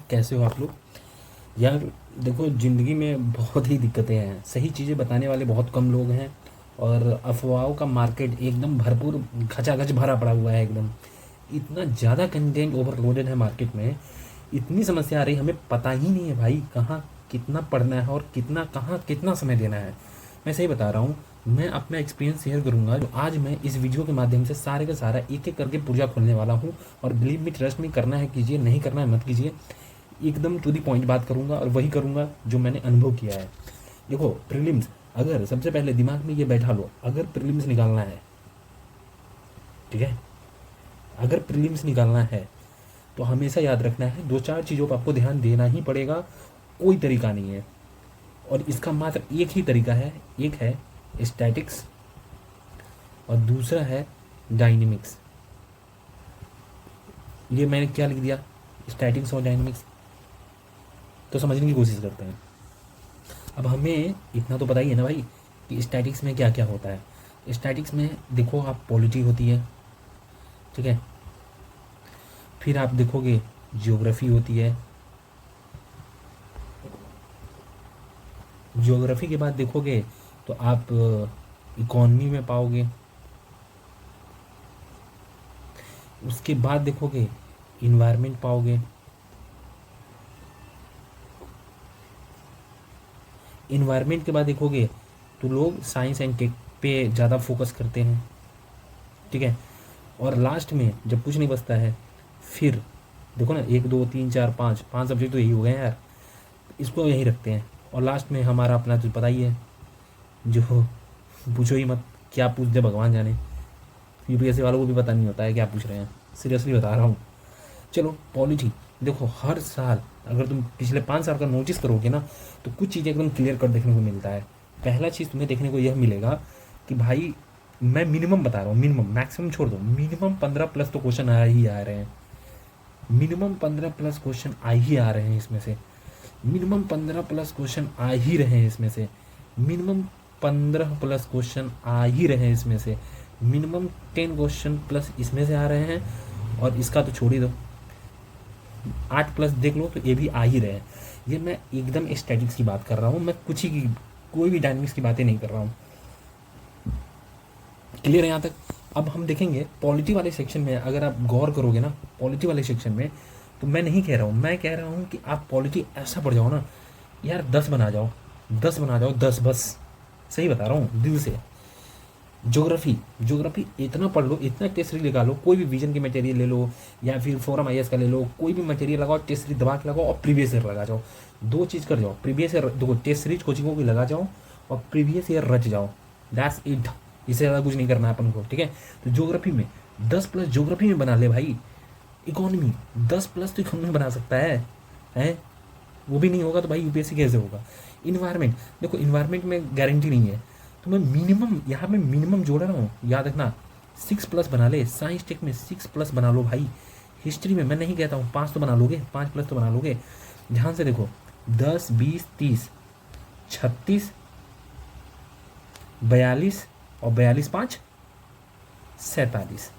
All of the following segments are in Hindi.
कैसे हो आप लोग? यार देखो, ज़िंदगी में बहुत ही दिक्कतें हैं। सही चीज़ें बताने वाले बहुत कम लोग हैं और अफ़वाहों का मार्केट एकदम भरपूर खचाखच भरा पड़ा हुआ है एकदम। इतना ज़्यादा कंटेंट ओवरलोडेड है मार्केट में, इतनी समस्या आ रही है, हमें पता ही नहीं है भाई कहाँ कितना पढ़ना है और कितना कहाँ कितना समय देना है। मैं सही बता रहा हूँ। मैं अपना एक्सपीरियंस शेयर करूँगा जो आज मैं इस वीडियो के माध्यम से सारे का सारा एक एक करके पुर्जा खोलने वाला हूँ। और बिलीव मी, ट्रस्ट मी, करना है कीजिए, नहीं करना है मत कीजिए। एकदम टू दी पॉइंट बात करूँगा और वही करूँगा जो मैंने अनुभव किया है। देखो, प्रीलिम्स, अगर सबसे पहले दिमाग में ये बैठा लो, अगर प्रीलिम्स निकालना है, ठीक है, अगर प्रीलिम्स निकालना है तो हमेशा याद रखना है दो चार चीज़ों पर आपको ध्यान देना ही पड़ेगा। कोई तरीका नहीं है और इसका मात्र एक ही तरीका है। एक है स्टैटिक्स और दूसरा है डायनेमिक्स। ये मैंने क्या लिख दिया, स्टैटिक्स और डायनेमिक्स, तो समझने की कोशिश करते हैं। अब हमें इतना तो पता ही है ना भाई कि स्टैटिक्स में क्या क्या होता है। स्टैटिक्स में देखो, आप पॉलिटी होती है, ठीक है, फिर आप देखोगे जियोग्राफी होती है, जियोग्राफी के बाद देखोगे तो आप इकॉनमी में पाओगे, उसके बाद देखोगे इन्वायरमेंट पाओगे, इन्वायरमेंट के बाद देखोगे तो लोग साइंस एंड टेक पे ज़्यादा फोकस करते हैं, ठीक है, और लास्ट में जब कुछ नहीं बचता है फिर देखो ना, एक दो तीन चार पाँच पाँच सब्जेक्ट तो यही हो गए हैं यार, इसको यही रखते हैं। और लास्ट में हमारा अपना तो पता ही है, जो पूछो ही मत, क्या पूछ दे भगवान जाने। यूपीएससी वालों को भी पता नहीं होता है क्या पूछ रहे हैं, सीरियसली बता रहा हूँ। चलो पॉलिटी, देखो हर साल अगर तुम पिछले 5 साल का नोटिस करोगे ना तो कुछ चीज़ें एकदम क्लियर कट देखने को मिलता है। पहला चीज़ तुम्हें देखने को यह मिलेगा कि भाई, मैं मिनिमम बता रहा हूँ, मिनिमम, मैक्सिमम छोड़ दो, मिनिमम 15+ तो क्वेश्चन आ ही आ रहे हैं। मिनिमम 15+ क्वेश्चन आ ही आ रहे हैं इसमें से, मिनिमम 15+ क्वेश्चन आ ही रहे हैं इसमें से, मिनिमम 15+ क्वेश्चन आ ही रहे हैं इसमें से, मिनिमम 10 क्वेश्चन प्लस इसमें से आ रहे हैं। और इसका तो छोड़ ही दो, 8+ देख लो तो ये भी आ ही रहे हैं। ये मैं एकदम स्टैटिक्स की बात कर रहा हूँ, मैं कुछ ही की, कोई भी डायनेमिक्स की बातें नहीं कर रहा हूँ। क्लियर है यहाँ तक? अब हम देखेंगे पॉलिटी वाले सेक्शन में, अगर आप गौर करोगे ना पॉलिटी वाले सेक्शन में, तो मैं नहीं कह रहा हूँ, मैं कह रहा हूँ कि आप पॉलिटी ऐसा पढ़ जाओ ना यार, 10 बना जाओ, 10 बना जाओ, 10 बस। सही बता रहा हूँ दिल से। ज्योग्राफी, ज्योग्राफी इतना पढ़ लो, इतना टेस्ट सीरीज लगा लो, कोई भी विजन की मटेरियल ले लो या फिर फोरम आईएएस का ले लो, कोई भी मटेरियल लगाओ, टेस्ट सीरीज दबा के लगाओ और प्रीवियस ईयर लगा जाओ। दो चीज़ कर जाओ, प्रीवियस ईयर देखो, टेस्ट सीरीज कोचिंगों की लगा जाओ और प्रीवियस ईयर रच जाओ। दैट्स इट, इससे ज़्यादा कुछ नहीं करना है अपन को, ठीक है। तो ज्योग्राफी में 10+ ज्योग्राफी में बना ले भाई। इकोनॉमी 10+ तो इकोनॉमी में बना सकता है, हैं? वो भी नहीं होगा तो भाई यूपीएससी कैसे होगा। इन्वायरमेंट, देखो इन्वायरमेंट में गारंटी नहीं है, तो मैं मिनिमम यहाँ पे मिनिमम जोड़ रहा हूँ, याद रखना। 6+ बना ले, साइंस टेक में 6+ बना लो भाई। हिस्ट्री में मैं नहीं कहता हूँ 5 तो बना लोगे, 5+ तो बना लोगे। ध्यान से देखो, 10, 20, 30, 36, 42 और 42, 5, 47,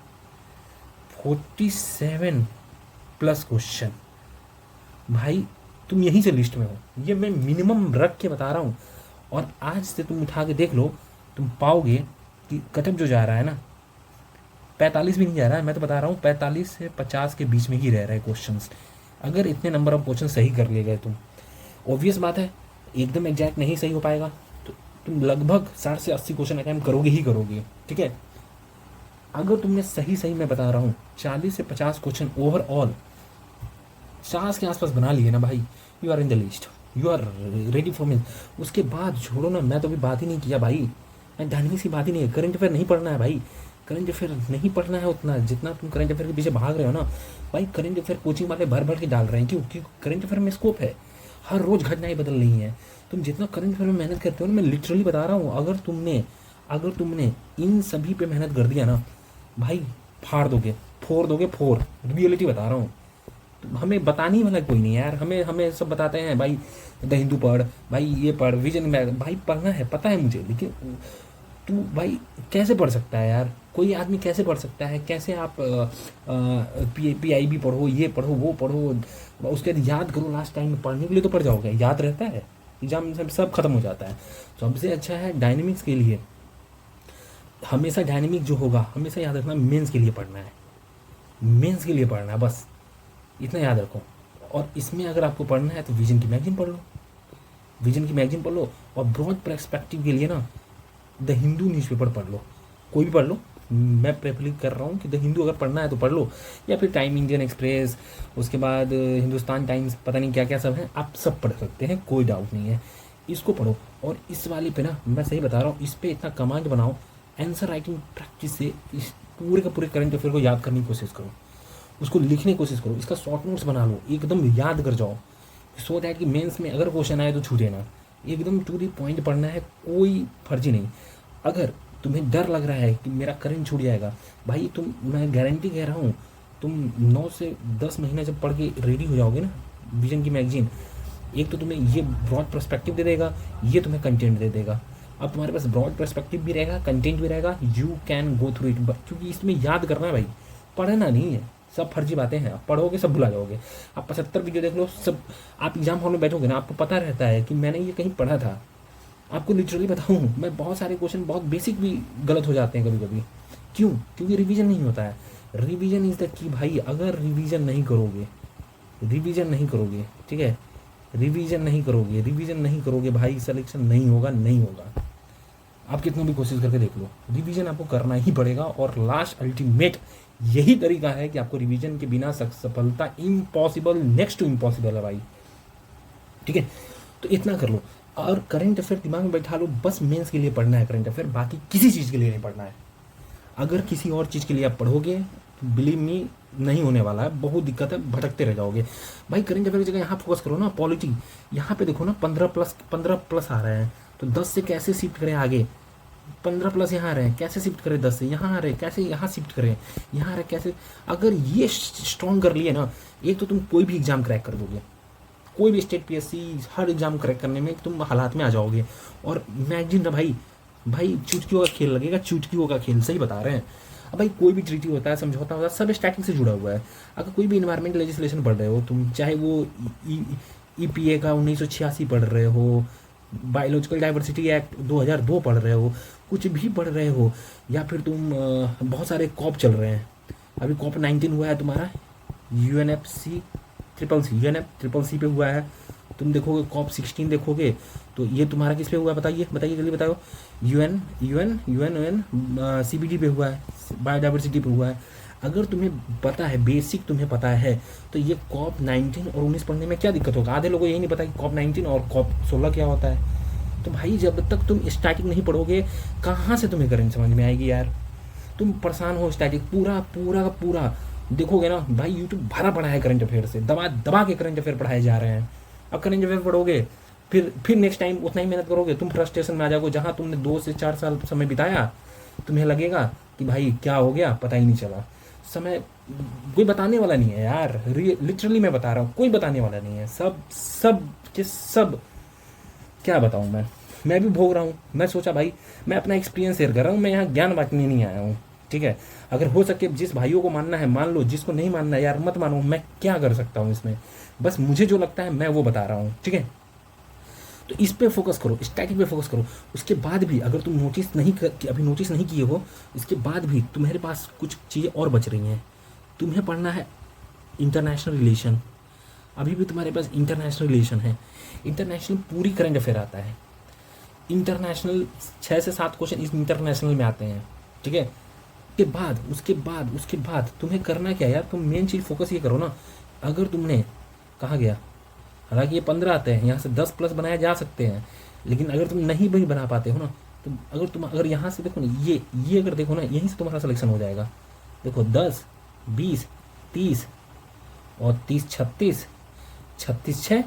47+ क्वेश्चन भाई। तुम यहीं से लिस्ट में हो, ये मैं मिनिमम रख के बता रहा हूँ। और आज से तुम उठा के देख लो, तुम पाओगे कि कटअप जो जा रहा है ना, 45 भी नहीं जा रहा है, मैं तो बता रहा हूँ 45 से 50 के बीच में ही रह रहे हैं क्वेश्चंस। अगर इतने नंबर ऑफ क्वेश्चन सही कर लिए गए तुम, ऑब्वियस बात है एकदम एग्जैक्ट नहीं सही हो पाएगा, तो तुम लगभग 60 से 80 क्वेश्चन अटैम्प्ट करोगे ही करोगे, ठीक है। अगर तुमने सही सही, मैं बता रहा हूँ, 40 से 50 क्वेश्चन ओवरऑल 50 के आसपास बना लिए ना भाई, you are in the list, you are ready for mean. उसके बाद छोड़ो ना, मैं तो अभी बात ही नहीं किया भाई, मैं डायनेमिक्स की बात ही नहीं है। करंट अफेयर नहीं पढ़ना है भाई, करंट अफेयर नहीं पढ़ना है उतना जितना तुम करंट अफेयर के पीछे भाग रहे हो ना भाई। करंट अफेयर कोचिंग वाले भर भर के डाल रहे हैं, क्यों? क्योंकि करंट अफेयर में स्कोप है, हर रोज़ घटनाएं बदल रही हैं। तुम जितना करंट अफेयर में मेहनत करते हो ना, मैं लिटरली बता रहा हूँ, अगर तुमने इन सभी पे मेहनत कर दिया ना भाई, फाड़ दोगे, फोड़ दोगे, फोड़, रियलिटी बता रहा हूँ। तो हमें बताने वाला कोई नहीं यार, हमें हमें सब बताते हैं भाई, द हिंदू पढ़ भाई, ये पढ़, विजन में भाई पढ़ना है, पता है मुझे, लेकिन तो भाई कैसे पढ़ सकता है यार, कोई आदमी कैसे पढ़ सकता है? कैसे आप PIB पढ़ो, ये पढ़ो, वो पढ़ो, उसके बाद याद करो, लास्ट टाइम में पढ़ने के लिए तो पढ़ जाओगे, याद रहता है? एग्जाम सब खत्म हो जाता है। तो सबसे अच्छा है डायनेमिक्स के लिए, हमेशा डायनेमिक जो होगा हमेशा याद रखना, मेंस के लिए पढ़ना है, मेंस के लिए पढ़ना है, बस इतना याद रखो। और इसमें अगर आपको पढ़ना है तो विजन की मैगजीन पढ़ लो, विजन की मैगजीन पढ़ लो। और ब्रॉड पर्सपेक्टिव के लिए ना द हिंदू न्यूज़पेपर पढ़ लो, कोई भी पढ़ लो, मैं प्रेफर कर रहा हूँ कि द हिंदू अगर पढ़ना है तो पढ़ लो, या फिर टाइम इंडियन एक्सप्रेस, उसके बाद हिंदुस्तान टाइम्स, पता नहीं क्या क्या सब है, आप सब पढ़ सकते हैं, कोई डाउट नहीं है, इसको पढ़ो। और इस वाले पे ना मैं सही बता रहा हूँ, इस पर इतना कमांड बनाओ, आंसर राइटिंग प्रैक्टिस से इस पूरे का पूरे करंट अफेयर को याद करने की कोशिश करो, उसको लिखने की कोशिश करो, इसका शॉर्ट नोट्स बना लो, एकदम याद कर जाओ, सो दैट कि मेंस में अगर क्वेश्चन आए तो छूटे ना, एकदम टू दी पॉइंट पढ़ना है, कोई फर्जी नहीं। अगर तुम्हें डर लग रहा है कि मेरा करंट छूट जाएगा, भाई तुम, मैं गारंटी कह रहा हूँ, तुम 9 से 10 महीने जब पढ़ के रेडी हो जाओगे ना विजन की मैगजीन, एक तो तुम्हें ये ब्रॉड पर्सपेक्टिव दे देगा, ये तुम्हें कंटेंट दे देगा। अब तुम्हारे पास ब्रॉड पर्सपेक्टिव भी रहेगा, कंटेंट भी रहेगा, you can go through it, क्योंकि इसमें याद करना है भाई, पढ़ना नहीं है, सब फर्जी बातें हैं, आप पढ़ोगे सब भुला जाओगे। आप 75 वीडियो देख लो, सब आप एग्जाम हॉल में बैठोगे ना, आपको पता रहता है कि मैंने ये कहीं पढ़ा था। आपको लिटरली बताऊँ, मैं बहुत सारे क्वेश्चन बहुत बेसिक भी गलत हो जाते हैं कभी कभी, क्यों? क्योंकि रिवीजन नहीं होता है। रिवीजन इज़ द की भाई, अगर रिवीजन नहीं करोगे, रिवीजन नहीं करोगे, ठीक है, रिवीजन नहीं करोगे, रिवीजन नहीं करोगे भाई, सिलेक्शन नहीं होगा, नहीं होगा। आप कितना भी कोशिश करके देख लो, रिवीजन आपको करना ही पड़ेगा। और लास्ट अल्टीमेट यही तरीका है कि आपको रिवीजन के बिना सफलता इम्पॉसिबल, नेक्स्ट टू इम्पॉसिबल है भाई, ठीक है। तो इतना कर लो, और करंट अफेयर दिमाग में बैठा लो, बस मेंस के लिए पढ़ना है करंट अफेयर, बाकी किसी चीज़ के लिए नहीं पढ़ना है। अगर किसी और चीज़ के लिए आप पढ़ोगे तो बिलीव मी नहीं होने वाला है, बहुत दिक्कत है, भटकते रह जाओगे भाई। करंट अफेयर की जगह यहाँ फोकस करो ना, पॉलिटी, यहाँ पे देखो ना 15+ आ रहे हैं, तो 10 से कैसे शिफ्ट करें आगे, 15+ यहाँ आ रहे हैं, कैसे शिफ्ट करें, 10 से यहाँ आ रहे हैं, कैसे यहाँ शिफ्ट करें, यहाँ आ रहे कैसे। अगर ये स्ट्रॉन्ग कर लिए ना, एक तो तुम कोई भी एग्जाम क्रैक कर दोगे, कोई भी स्टेट PSC हर एग्जाम क्रैक करने में तुम हालात में आ जाओगे। और मैगजीन ना भाई, भाई चुटकियों का खेल लगेगा, चुटकियों का खेल, सही बता रहे हैं। अब भाई कोई भी ट्रीटी होता है, समझौता होता है, सब स्टैटिक से जुड़ा हुआ है। अगर कोई भी इन्वायरमेंट लेजिस्लेशन पढ़ रहे हो तुम, चाहे वो EPA का 1986 पढ़ रहे हो, बायोलॉजिकल डाइवर्सिटी एक्ट 2002 पढ़ रहे हो, कुछ भी पढ़ रहे हो, या फिर तुम बहुत सारे कॉप चल रहे हैं, अभी कॉप 19 हुआ है तुम्हारा, UNFCCC पे हुआ है, तुम देखोगे कॉप 16 देखोगे तो ये तुम्हारा किस पे हुआ है, बताइए बताइए जल्दी बताओ। UN CBD पे हुआ है, बायोडाइवर्सिटी पे हुआ है। अगर तुम्हें पता है, बेसिक तुम्हें पता है, तो ये कॉप 19 और 19 पढ़ने में क्या दिक्कत होगा? आधे लोगों को यही नहीं पता कि कॉप 19 और कॉप 16 क्या होता है। तो भाई जब तक तुम स्टैटिक नहीं पढ़ोगे, कहाँ से तुम्हें करंट समझ में आएगी यार? तुम परेशान हो, स्टैटिक पूरा पूरा का पूरा देखोगे ना भाई, यूट्यूब भरा पड़ा है करंट अफेयर से, दबा दबा के करंट अफेयर पढ़ाए जा रहे हैं। अब करंट अफेयर पढ़ोगे, फिर नेक्स्ट टाइम उतना ही मेहनत करोगे, तुम फ्रस्ट्रेशन में आ जाओगे। जहाँ तुमने 2 से 4 साल समय बिताया, तुम्हें लगेगा कि भाई क्या हो गया, पता ही नहीं चला। समय कोई बताने वाला नहीं है यार, लिटरली मैं बता रहा हूँ, कोई बताने वाला नहीं है। सब सब के सब क्या बताऊँ मैं भी भोग रहा हूँ। मैं सोचा भाई मैं अपना एक्सपीरियंस शेयर कर रहा हूँ, मैं यहाँ ज्ञान बांटने नहीं आया हूँ, ठीक है। अगर हो सके जिस भाइयों को मानना है मान लो, जिसको नहीं मानना है यार मत मानो, मैं क्या कर सकता हूँ इसमें। बस मुझे जो लगता है मैं वो बता रहा हूँ, ठीक है। तो इस पे फोकस करो, स्टैटिक पे फोकस करो। उसके बाद भी अगर तुम अभी नोटिस नहीं किए हो, इसके बाद भी तुम्हारे पास कुछ चीज़ें और बच रही हैं। तुम्हें पढ़ना है इंटरनेशनल रिलेशन, अभी भी तुम्हारे पास इंटरनेशनल रिलेशन है। इंटरनेशनल पूरी करंट अफेयर आता है, इंटरनेशनल 6 से 7 क्वेश्चन इस इंटरनेशनल में आते हैं, ठीक है। उसके बाद तुम्हें करना क्या यार, तुम मेन चीज़ फोकस ये करो ना। अगर तुमने कहाँ गया, हालांकि ये 15 आते हैं, यहाँ से 10+ बनाए जा सकते हैं, लेकिन अगर तुम नहीं भी बना पाते हो ना, तो अगर यहाँ से देखो ना, ये अगर देखो ना, यहीं से तुम्हारा सिलेक्शन हो जाएगा। देखो 10, 20, 30 और 30, 36, 36, 6,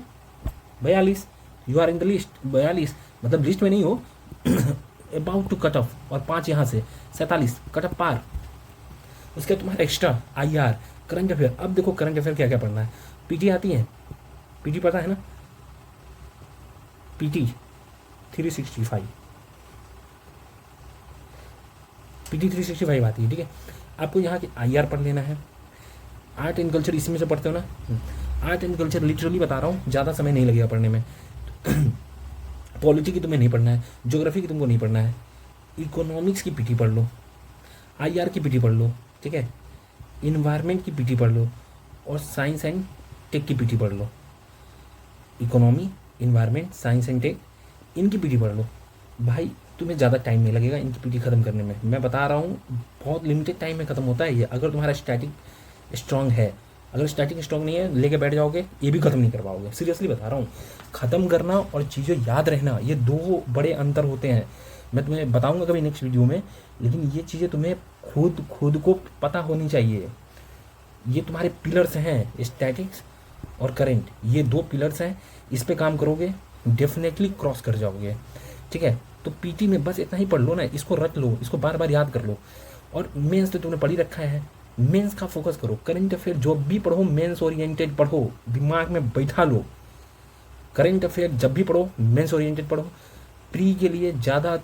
42, you are in the list. 42 मतलब लिस्ट में नहीं हो, अबाउट टू कट ऑफ, और 5 यहाँ से 47 कट ऑफ पार। उसके तुम्हारा एक्स्ट्रा IR करंट अफेयर। अब देखो करंट अफेयर क्या क्या पढ़ना है। PT आती है, PT पता है ना, PT 365, PT 365 आती है, ठीक है। आपको यहाँ की IR पढ़ लेना है। आर्ट एंड कल्चर इसी में से पढ़ते हो ना। आर्ट एंड कल्चर लिटरली बता रहा हूँ, ज़्यादा समय नहीं लगेगा पढ़ने में। पॉलिटी की तुम्हें नहीं पढ़ना है, ज्योग्राफी की तुमको नहीं पढ़ना है, इकोनॉमिक्स की PT पढ़ लो, IR की PT पढ़ लो, ठीक है, इन्वायरमेंट की PT पढ़ लो, और साइंस एंड टेक की PT पढ़ लो। Economy, environment, science and tech, इनकी PT पढ़ लो। भाई तुम्हें ज़्यादा टाइम नहीं लगेगा इनकी PT ख़त्म करने में। मैं बता रहा हूँ, बहुत लिमिटेड टाइम में ख़त्म होता है ये, अगर तुम्हारा स्टैटिक स्ट्रांग है। अगर स्टैटिक स्ट्रांग नहीं है, लेके बैठ जाओगे, ये भी ख़त्म नहीं कर पाओगे। सीरियसली बता रहा हूँ, ख़त्म करना और चीज़ें याद रहना, ये दो बड़े अंतर होते हैं। मैं तुम्हें बताऊँगा कभी नेक्स्ट वीडियो में, लेकिन ये चीज़ें तुम्हें खुद को पता होनी चाहिए। ये तुम्हारे पिलर्स हैं, स्टैटिक्स और करंट, ये 2 पिलर्स हैं। इस पे काम करोगे, डेफिनेटली क्रॉस कर जाओगे, ठीक है। तो PT में बस इतना ही पढ़ लो ना, इसको रट लो, इसको बार बार याद कर लो। और मेंस तो तुमने पढ़ ही रखा है, मेंस का फोकस करो। करंट अफेयर जो भी पढ़ो, मेंस ओरिएंटेड पढ़ो, दिमाग में बैठा लो। करंट अफेयर जब भी पढ़ो, मेंस ओरिएंटेड पढ़ो। प्री के लिए ज़्यादा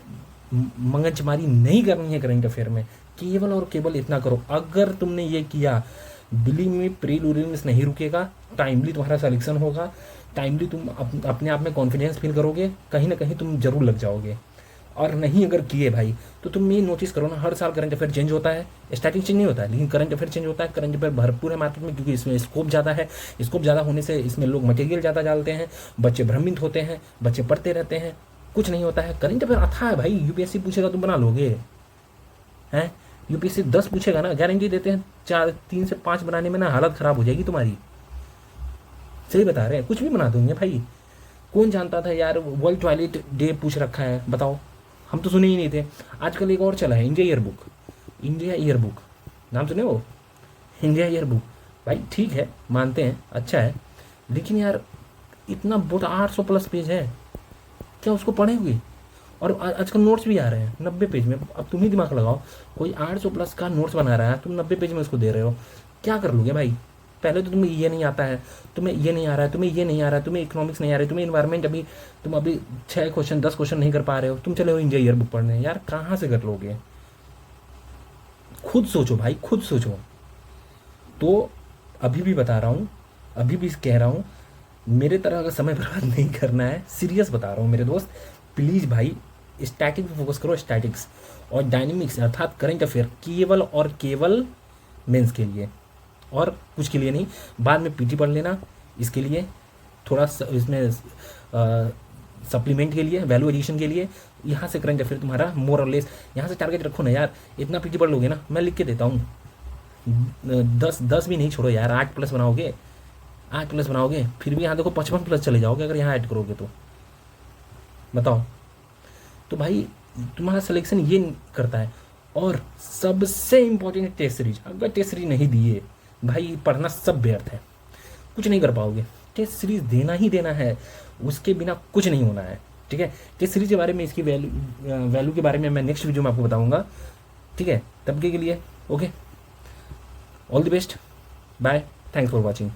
मंगनचमारी नहीं करनी है करंट अफेयर में, केवल और केवल इतना करो। अगर तुमने ये किया, बिलीव में प्रीलिम्स नहीं रुकेगा, टाइमली तुम्हारा सिलेक्शन होगा, टाइमली तुम अपने आप में कॉन्फिडेंस फील करोगे, कहीं ना कहीं तुम जरूर लग जाओगे। और नहीं अगर किए भाई, तो तुम ये नोटिस करो ना, हर साल करंट अफेयर चेंज होता है, स्टैटिक चेंज नहीं होता है, लेकिन करंट अफेयर चेंज होता है। करंट अफेयर भरपूर है मार्केट में, क्योंकि इसमें स्कोप ज़्यादा है। स्कोप ज़्यादा होने से इसमें लोग मटेरियल ज़्यादा डालते हैं, बच्चे भ्रमित होते हैं, बच्चे पढ़ते रहते हैं, कुछ नहीं होता है। करंट अफेयर आता है भाई, UPSC पूछेगा तुम बना लोगे हैं। UPSC 10 पूछेगा ना, गारंटी देते हैं 3 से 5 बनाने में ना हालत ख़राब हो जाएगी तुम्हारी। सही बता रहे हैं, कुछ भी बना दूंगे भाई। कौन जानता था यार, वर्ल्ड टॉयलेट डे पूछ रखा है, बताओ, हम तो सुने ही नहीं थे। आजकल एक और चला है, India year book. India year book नाम सुने वो, इंडिया ईयर बुक। भाई ठीक है, मानते हैं, अच्छा है, लेकिन यार इतना बहुत 800 प्लस पेज है, क्या उसको पढ़ेंगे? और आजकल नोट्स भी आ रहे हैं 90 पेज में। अब तुम ही दिमाग लगाओ, कोई 800 प्लस का नोट्स बना रहा है, तुम 90 पेज में उसको दे रहे हो, क्या कर लोगे भाई? पहले तो तुम्हें ये नहीं आता है, तुम्हें ये नहीं आ रहा है, तुम्हें ये नहीं आ रहा है, तुम्हें इकोनॉमिक्स नहीं आ रहा है, तुम्हें इन्वायरमेंट तुम अभी 6 क्वेश्चन 10 क्वेश्चन नहीं कर पा रहे हो, तुम चले हो इंडिया ईयर बुक पढ़ने। यार कहाँ से कर लोगे? खुद सोचो भाई, खुद सोचो। तो अभी भी बता रहा हूँ, अभी भी कह रहा हूँ, मेरे तरह का समय बर्बाद नहीं करना है। सीरियस बता रहा हूँ मेरे दोस्त, प्लीज़ भाई स्टैटिक पे फोकस करो, स्टैटिक्स और डायनेमिक्स अर्थात करंट अफेयर, केवल और केवल मेंस के लिए, और कुछ के लिए नहीं। बाद में PT पढ़ लेना, इसके लिए थोड़ा इसमें सप्लीमेंट के लिए, वैल्यू एडिशन के लिए। यहाँ से करंट अफेयर तुम्हारा मोर और लेस, यहाँ से टारगेट रखो ना यार। इतना PT पढ़ लोगे ना, मैं लिख के देता हूँ, 10 भी नहीं, छोड़ो यार, 8+ बनाओगे, 8+ बनाओगे, फिर भी यहाँ देखो 55+ चले जाओगे अगर यहाँ ऐड करोगे तो। बताओ, तो भाई तुम्हारा सिलेक्शन ये करता है। और सबसे इम्पोर्टेंट टेस्ट सीरीज, अगर टेस्ट सीरीज नहीं दिए भाई, पढ़ना सब व्यर्थ है, कुछ नहीं कर पाओगे। टेस्ट सीरीज देना ही देना है, उसके बिना कुछ नहीं होना है, ठीक है। टेस्ट सीरीज के बारे में, इसकी वैल्यू के बारे में मैं नेक्स्ट वीडियो में आपको बताऊंगा, ठीक है। तब के लिए okay, all the best, bye, thanks for watching.